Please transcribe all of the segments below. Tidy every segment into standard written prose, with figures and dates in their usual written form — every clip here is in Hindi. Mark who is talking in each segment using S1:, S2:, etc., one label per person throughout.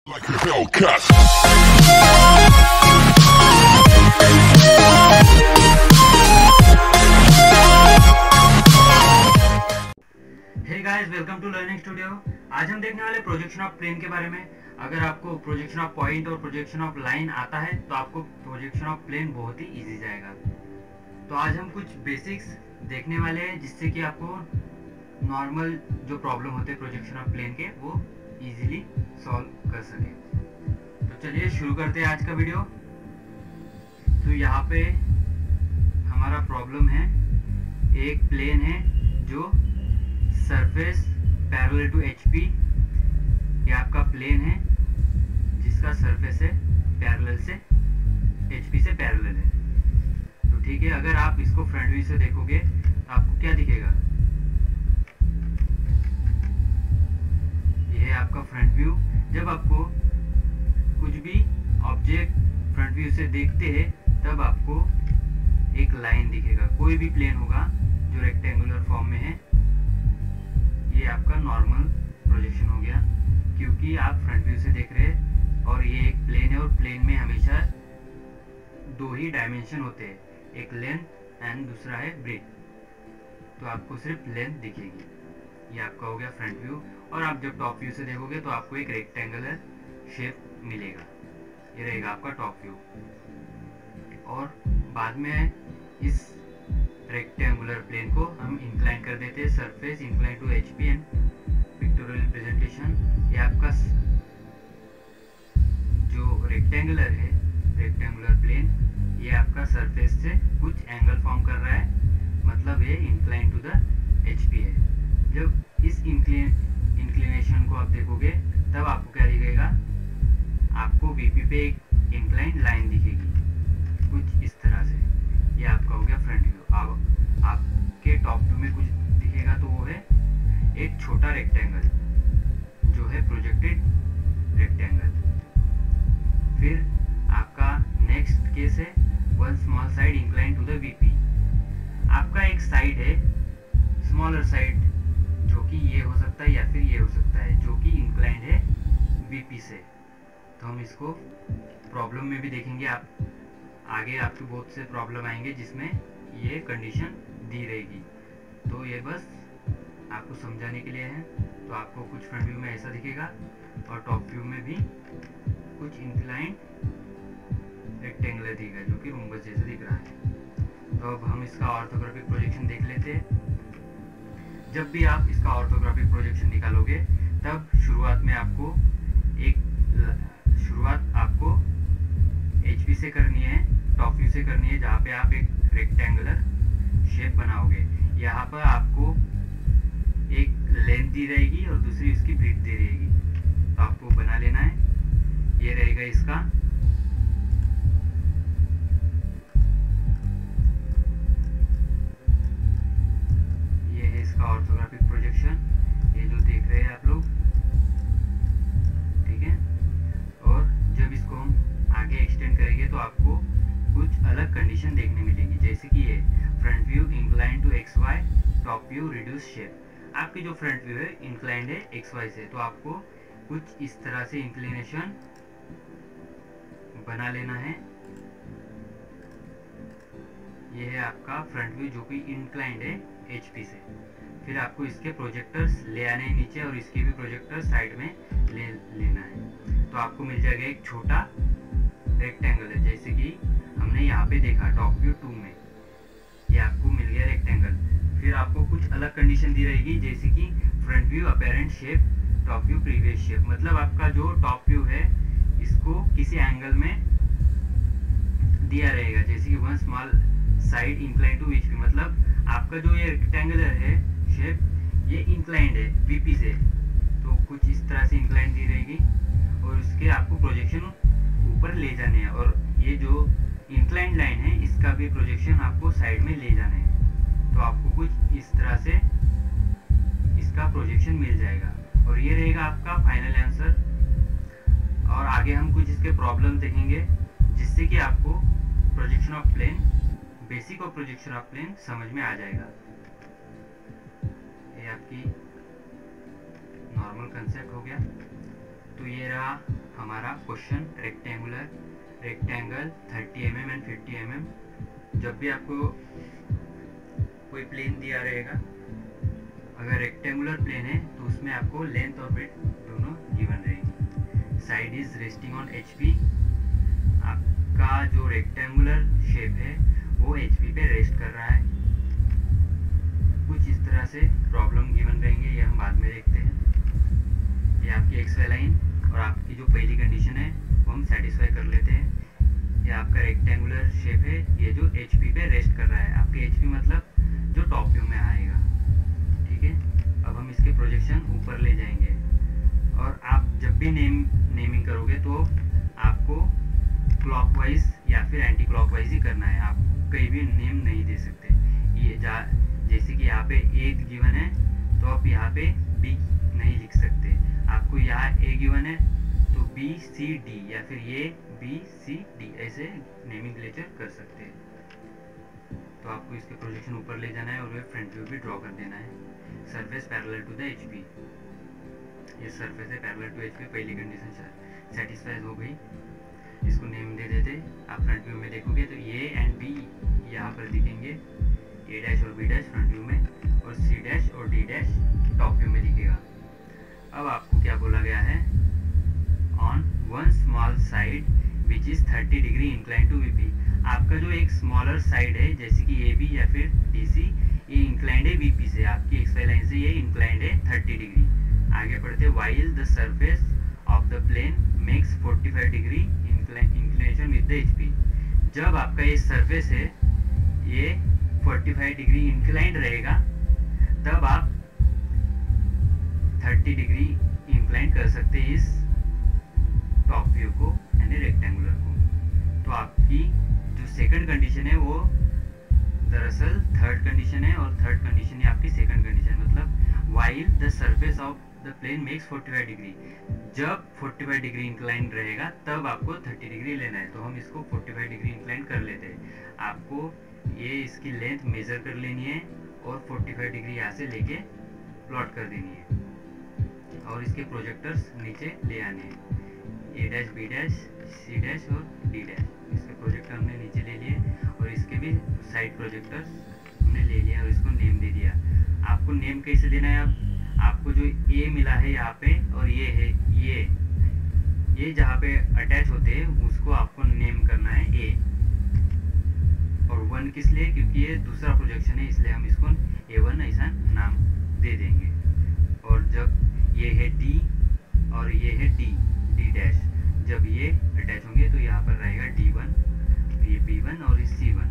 S1: Like a Hellcat.
S2: Hey guys, welcome to learning studio. आज हम देखने वाले प्रोजेक्शन ऑफ प्लेन के बारे में। अगर आपको प्रोजेक्शन ऑफ पॉइंट और प्रोजेक्शन ऑफ लाइन आता है तो आपको प्रोजेक्शन ऑफ प्लेन बहुत ही इजी जाएगा। तो आज हम कुछ बेसिक्स देखने वाले हैं जिससे कि आपको नॉर्मल जो प्रॉब्लम होते हैं प्रोजेक्शन ऑफ प्लेन के वो इजीली सॉल्व कर सके। तो चलिए शुरू करते हैं आज का वीडियो। तो यहाँ पे हमारा प्रॉब्लम है, एक प्लेन है जो सरफेस पैरेलल टू HP, ये आपका प्लेन है जिसका सरफेस है पैरेलल से HP से पैरेलल है। तो ठीक है, अगर आप इसको फ्रंट व्यू से देखोगे तो आपको क्या दिखेगा, ये है आपका फ्रंट व्यू। जब आपको कुछ भी ऑब्जेक्ट फ्रंट व्यू से देखते हैं तब आपको एक लाइन दिखेगा। कोई भी प्लेन होगा जो रेक्टेंगुलर फॉर्म में है, ये आपका नॉर्मल प्रोजेक्शन हो गया क्योंकि आप फ्रंट व्यू से देख रहे हैं और ये एक प्लेन है और प्लेन में हमेशा दो ही डायमेंशन होते हैं, एक लेंथ एंड दूसरा है ब्रेथ। तो आपको सिर्फ लेंथ दिखेगी, ये आपका हो गया फ्रंट व्यू। और आप जब टॉप व्यू से देखोगे तो आपको एक रेक्टेंगुलर शेप मिलेगा, ये रहेगा आपका टॉप व्यू। और बाद में इस रेक्टेंगुलर प्लेन को हम इंक्लाइन कर देते हैं, surface incline to HP and pictorial representation. ये आपका जो रेक्टेंगुलर है, रेक्टेंगुलर प्लेन, ये आपका सरफेस से कुछ एंगल फॉर्म कर रहा है, मतलब ये इंक्लाइन टू द HP है। जब इस इंक्लिनेशन को आप देखोगे तब आपको क्या दिखेगा, आपको VP पे एक इंक्लाइन लाइन दिखेगी कुछ इस तरह से। ये आपका हो गया फ्रंट व्यू। अब आपके टॉप व्यू में कुछ दिखेगा तो वो है एक छोटा रेक्टेंगल जो है प्रोजेक्टेड रेक्टेंगल। फिर आपका नेक्स्ट केस है one small side incline to the VP। आपका एक साइड है स्मॉलर साइड जो कि ये हो सकता है या फिर ये हो सकता है, जो कि इंक्लाइंड है VP से। तो हम इसको प्रॉब्लम में भी देखेंगे, आप आगे आपके बहुत से प्रॉब्लम आएंगे जिसमें ये कंडीशन दी रहेगी। तो ये बस आपको समझाने के लिए है। तो आपको कुछ फ्रंट व्यू में ऐसा दिखेगा और टॉप व्यू में भी कुछ इंक्लाइंड रेक्टेंगुलर दिखेगा जो कि रोम्बस जैसा दिख रहा है। तो अब हम इसका ऑर्थोग्राफिक प्रोजेक्शन देख लेते हैं। जब भी आप इसका ऑर्थोग्राफिक प्रोजेक्शन निकालोगे तब शुरुआत आपको HP से करनी है, टॉप व्यू से करनी है, जहाँ पे आप एक रेक्टेंगुलर शेप बनाओगे। यहाँ पर आपको एक लेंथ दी रहेगी और दूसरी उसकी ब्रीथ दी रहेगी, तो आपको बना लेना है। ये रहेगा इसका ऑर्थोग्राफिक प्रोजेक्शन, ये जो देख रहे हैं आप लोग, ठीक है। और जब इसको हम आगे एक्सटेंड करेंगे तो आपको कुछ अलग कंडीशन देखने मिलेगी, जैसे कि ये front view incline to XY, top view reduce shape. आपकी जो फ्रंट व्यू है इंक्लाइंड है XY से, तो आपको कुछ इस तरह से इंक्लिनेशन बना लेना है। ये है आपका फ्रंट व्यू जो कि इंक्लाइंड है HP से। फिर आपको इसके प्रोजेक्टर्स ले आने हैं नीचे और इसके भी प्रोजेक्टर साइड में लेना है। तो आपको मिल जाएगा एक छोटा रेक्टेंगल है, जैसे कि हमने यहाँ पे देखा टॉप व्यू 2 में, ये आपको मिल गया रेक्टेंगल। फिर आपको कुछ अलग कंडीशन दी रहेगी, जैसे कि front view apparent shape, top view previous shape. मतलब आपका जो टॉप व्यू है इसको किसी एंगल में दिया रहेगा, जैसे कि one small side incline to HP। मतलब आपका जो ये रेक्टेंगुलर है शेप, ये इंक्लाइंड है VP से, तो कुछ इस तरह से इंक्लाइंड दी रहेगी और उसके आपको प्रोजेक्शन ऊपर ले जाने हैं। और ये जो इंक्लाइंड लाइन है इसका भी प्रोजेक्शन आपको साइड में ले जाने हैं। तो आपको कुछ इस तरह से इसका प्रोजेक्शन मिल जाएगा और ये रहेगा आपका फाइनल आंसर। और आगे हम कुछ इसके प्रॉब्लम देखेंगे जिससे कि आपको प्रोजेक्शन ऑफ प्लेन, बेसिक और प्रोजेक्शन ऑफ प्लेन समझ में आ जाएगा। ये आपकी नॉर्मल कंसेप्ट हो गया। तो ये रहा हमारा question rectangle 30 mm and 50 mm। जब भी आपको कोई प्लेन दिया रहेगा, अगर रेक्टेंगुलर प्लेन है तो उसमें आपको लेंथ और ब्रेड्थ दोनों गिवन रहेगी। Side is resting on HP। आपका जो रेक्टेंगुलर शेप है वो HP पे रेस्ट कर रहा है। कुछ इस तरह से प्रॉब्लम गिवन रहेंगे, ये हम बाद में देखते हैं। ये आपकी XY लाइन और आपकी जो पहली कंडीशन है वो हम सेटिस्फाई कर लेते हैं। ये आपका रेक्टेंगुलर शेप है, ये जो HP पे रेस्ट कर रहा है। आपके HP मतलब जो टॉप व्यू में आएगा, ठीक है। अब हम इसके प्रोजेक्शन ऊपर ले जाएंगे, और आप जब भी नेमिंग करोगे तो आपको क्लॉकवाइज या फिर एंटी क्लॉकवाइज ही करना है। आप कहीं भी नेम नहीं दे सकते। ये जैसे कि यहाँ पे A गिवन है तो आप यहाँ पे B नहीं लिख सकते। आपको यहाँ A गिवन है तो B C D या फिर ये B C D ऐसे नेमिंग लेचर कर सकते हैं। तो आपको इसके प्रोजेक्शन ऊपर ले जाना है और वे फ्रंट व्यू भी ड्रॉ कर देना है। Surface parallel to the HP। ये सरफेस है पैरेलल टू HP। पहली कंडीशन सेटिस्फाई हो गई, इसको नेम दे देते। आप फ्रंट व्यू में देखोगे तो A एंड B यहाँ पर दिखेंगे, A डैश और B डैश फ्रंट व्यू में, और C डैश और D डैश टॉप व्यू में दिखेगा। अब आपको क्या बोला गया है, on one small side which is 30 degree incline to VP। आपका जो एक स्मॉलर साइड है जैसे कि AB या फिर DC, ये इंक्लाइंड है VP से। आपकी XY लाइन से ये इंक्लाइंड है 30 डिग्री। आगे बढ़ते, while the surface of the plane makes 45 degree inclination with the HP। जब आपका ये सरफेस है ये 45 डिग्री इंक्लाइंड रहेगा, तब आप 30 डिग्री इंक्लाइन कर सकते हैं इस टॉप व्यू को यानी रेक्टेंगुलर को। तो आपकी जो सेकंड कंडीशन है वो दरअसल थर्ड कंडीशन है, और थर्ड कंडीशन है आपकी सेकंड कंडीशन। मतलब while the surface of the plane makes 45 degree, जब 45 डिग्री इंक्लाइन रहेगा तब आपको 30 डिग्री लेना है। तो हम इसको 45 डिग्री इंक्लाइन कर लेते हैं। आपको ये इसकी लेंथ मेजर कर लेनी है और 45 डिग्री यहाँ से लेके प्लॉट कर देनी है, और इसके प्रोजेक्टर्स नीचे ले आने हैं। A dash B dash C dash और D डैश, इसके प्रोजेक्टर हमने नीचे ले लिए, और इसके भी साइड प्रोजेक्टर्स हमने ले लिया और इसको नेम दे दिया। आपको नेम कैसे देना है, अब आपको जो A मिला है यहाँ पे और ये है ये जहाँ पे अटैच होते हैं उसको आपको नेम करना है A। और 1 किस लिए, क्योंकि ये दूसरा प्रोजेक्शन है इसलिए हम इसको A1 ऐसा नाम दे देंगे। और जब ये है D और ये है D डैश, जब ये अटैच होंगे तो यहाँ पर रहेगा D1, ये B1 और इस C1।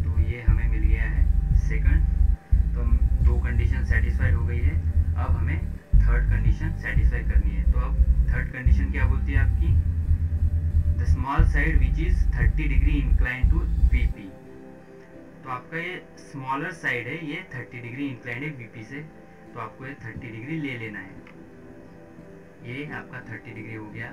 S2: तो ये हमें मिल गया है सेकंड। तो हम दो कंडीशन सेटिस्फाइड हो गई है, अब हमें थर्ड कंडीशन सेटिस्फाई करनी है। तो अब थर्ड कंडीशन क्या बोलती है आपकी, the small side which is 30 degree incline to VP। तो आपका ये स्मॉलर साइड है, ये 30 डिग्री इंक्लाइन है VP से, तो आपको ये 30 डिग्री ले लेना है। ये आपका 30 डिग्री हो गया,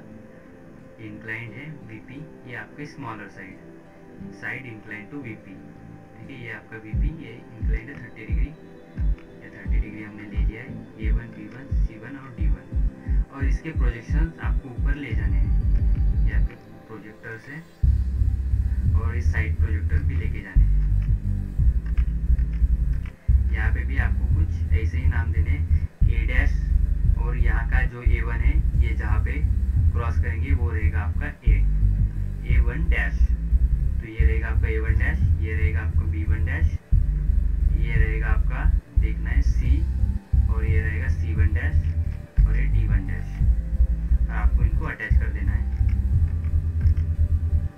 S2: इंक्लाइंड है VP। ये आपकी smaller side incline to VP, ठीक है। ये आपका VP, ये इंक्लाइंड है 30 डिग्री। ये 30 डिग्री हमने ले लिया है, A1 B1 C1 और D1, और इसके प्रोजेक्शंस आपको ऊपर ले जाने हैं। ये आपके प्रोजेक्टर्स है और इस साइड प्रोजेक्टर भी लेके जाने हैं। यहाँ पे भी आपको कुछ ऐसे ही नाम देने, A डैश, और यहाँ का जो A1 है ये जहाँ पे क्रॉस करेंगे वो रहेगा आपका A1 डैश। तो ये रहेगा आपका A1 डैश, ये रहेगा आपका B1 डैश, ये रहेगा आपका देखना है C, और ये रहेगा C1 डैश और ये D1 डैश। और आपको इनको अटैच कर देना है।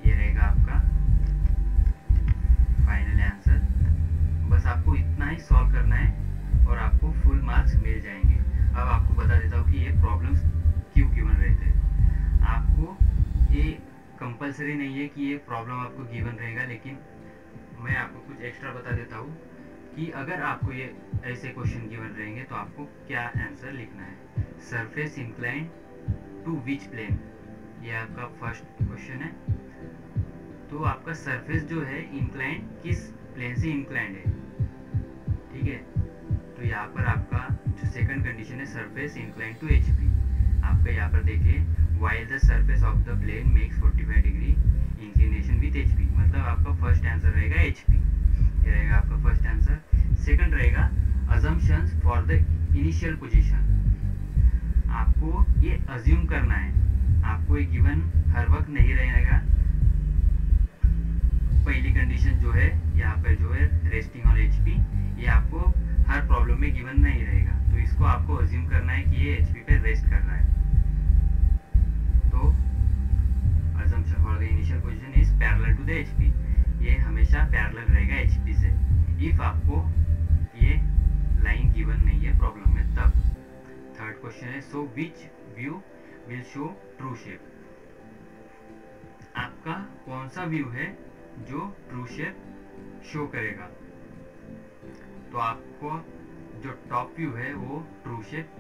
S2: ये रहेगा आपका फाइनल आंसर। बस आपको इतना ही सॉल्व करना है और आपको फुल मार्क्स मिल जाएंगे। अब आपको बता देता हूँ कि ये प्रॉब्लम्स क्यों गिवन रहते हैं। आपको ये कंपलसरी नहीं है कि ये प्रॉब्लम आपको गिवन रहेगा, लेकिन मैं आपको कुछ एक्स्ट्रा बता देता हूँ कि अगर आपको ये ऐसे क्वेश्चन गिवन रहेंगे तो आपको क्या आंसर लिखना है। Surface incline to which plane, ये आपका फर्स्ट क्वेश्चन है। तो आपका सरफेस जो है इंक्लाइन किस प्लेन से इंक्लाइंड है, ठीक है। तो यहाँ पर आपका जो सेकंड कंडीशन है सरफेस इंक्लाइन टू HP। आपका यहाँ पर देखिए, while the surface of the plane makes 45 degree inclination with H P, मतलब आपका फर्स्ट आंसर रहेगा एच पी, ये रहेगा आपका फर्स्ट आंसर। सेकंड रहेगा assumptions for the initial position, आपको ये अज्यूम करना है, आपको ये गिवन हर वक्त नहीं रहेगा। पहली कंडीशन जो है यहाँ पर जो है रेस्टिंग ऑन एचपी, ये आपको हर प्रॉब्लम में गिवन नहीं रहेगा, तो इसको आपको अज्यूम करना है कि ये एचपी पे रेस्ट कर रहा है। तो assumption for the initial position is parallel to the HP, ये हमेशा पैरेलल रहेगा HP से, इफ आपको ये लाइन गिवन नहीं है प्रॉब्लम में तब। थर्ड क्वेश्चन है so which view will show true shape, आपका कौन सा व्यू है जो ट्रू शेप शो करेगा। तो आपको जो टॉप व्यू है वो ट्रू शेप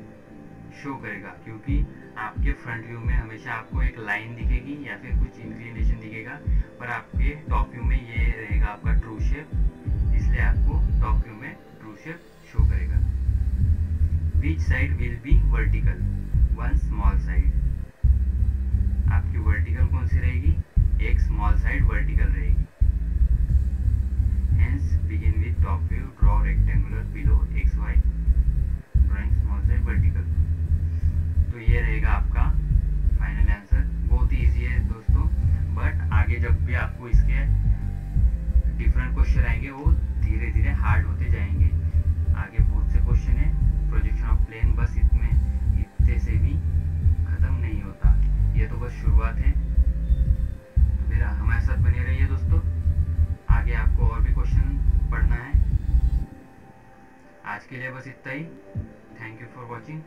S2: शो करेगा, क्योंकि आपके फ्रंट व्यू में हमेशा आपको एक लाइन दिखेगी या फिर कुछ इंक्लिनेशन दिखेगा, पर आपके टॉप व्यू में ये रहेगा आपका ट्रू शेप, इसलिए आपको टॉप व्यू में ट्रू शेप शो करेगा। Which side will be vertical, one small side, आपकी वर्टिकल कौन सी रहेगी, एक स्मॉल साइड वर्टिकल रहेगी। Hence begin with top view, draw rectangular below XY, drawing small side vertical। तो ये रहेगा आपका फाइनल आंसर। बहुत ही इजी है दोस्तों, बट आगे जब भी आपको इसके डिफरेंट क्वेश्चन आएंगे वो धीरे धीरे हार्ड होते जाएंगे। आगे बहुत से क्वेश्चन है, प्रोजेक्शन ऑफ प्लेन बस इतने से भी खत्म नहीं होता, ये तो बस शुरुआत है। तो फिर हमारे साथ बने रहिए दोस्तों, आगे आपको और भी क्वेश्चन पढ़ना है। आज के लिए बस इतना ही। Thank you for watching.